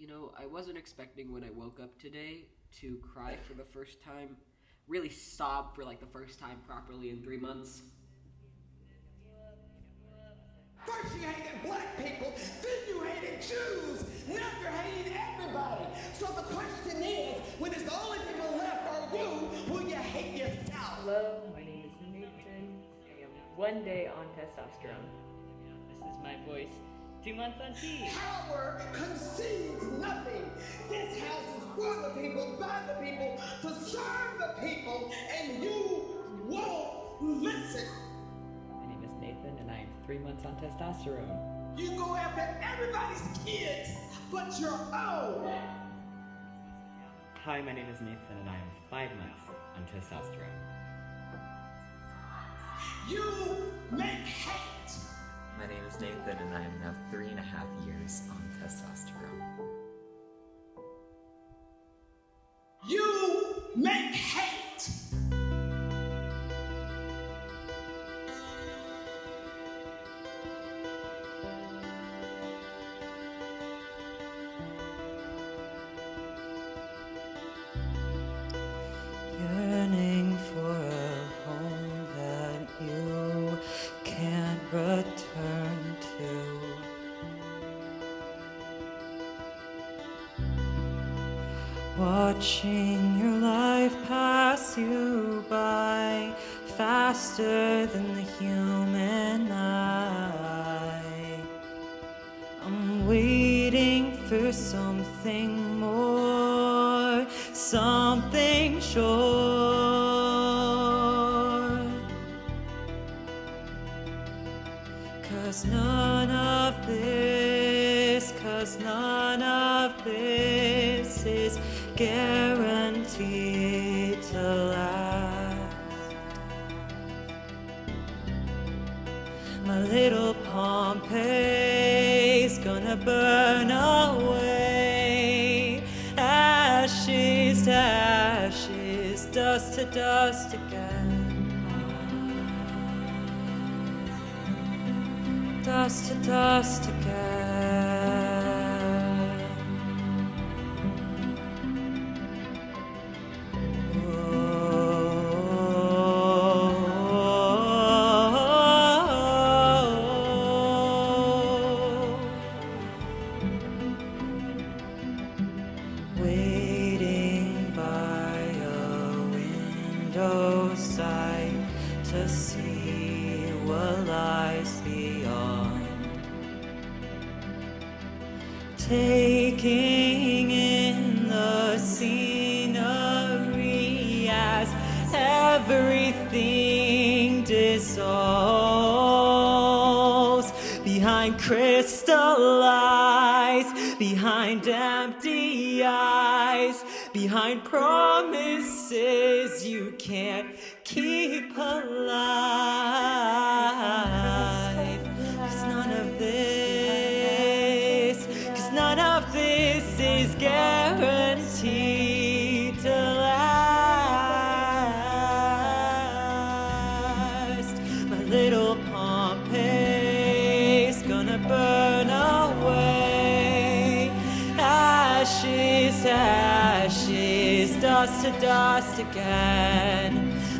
You know, I wasn't expecting when I woke up today to cry for the first time, really sob for like the first time properly in 3 months. First you hated black people, then you hated Jews, now you're hating everybody. So the question is, when it's the only people left are you, will you hate yourself? Hello, my name is Nathan. I am 1 day on testosterone. This is my voice. 2 months on tea. Power concedes nothing. This house is for the people, by the people, to serve the people, and you won't listen. My name is Nathan, and I am 3 months on testosterone. You go after everybody's kids, but your own. Hi, my name is Nathan, and I am 5 months on testosterone. You make hate. My name is Nathan, and I am now 3.5 years on testosterone. You make hate. Yearning for a home that you can't return to. Watching your life pass you by faster than the human eye. I'm waiting for something more, something sure. 'Cause none of this is guaranteed to last. My little Pompeii's gonna burn away. Ashes to ashes, dust to dust again. Dust to dust again. Waiting by a window sight to see what lies beyond. Taking in the scenery as everything dissolves behind crystal eyes, behind empty eyes, behind promises you can't keep alive. 'Cause none of this is guaranteed to last. My little Pompeii's gonna burn away. Ashes to ashes, dust to dust again.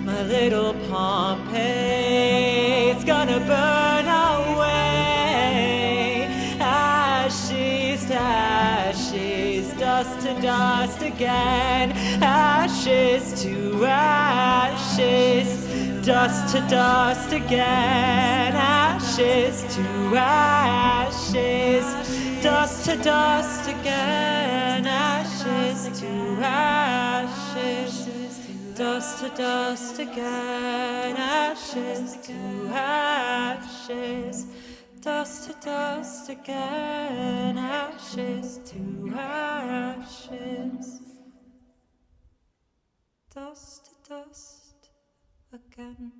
My little Pompeii's gonna burn away. Ashes to ashes, dust to dust again. Ashes to ashes, dust to dust again. Ashes to ashes, dust to dust again. Ashes to ashes, dust to dust again. Ashes to ashes, dust to dust again. Ashes to ashes, dust to dust again.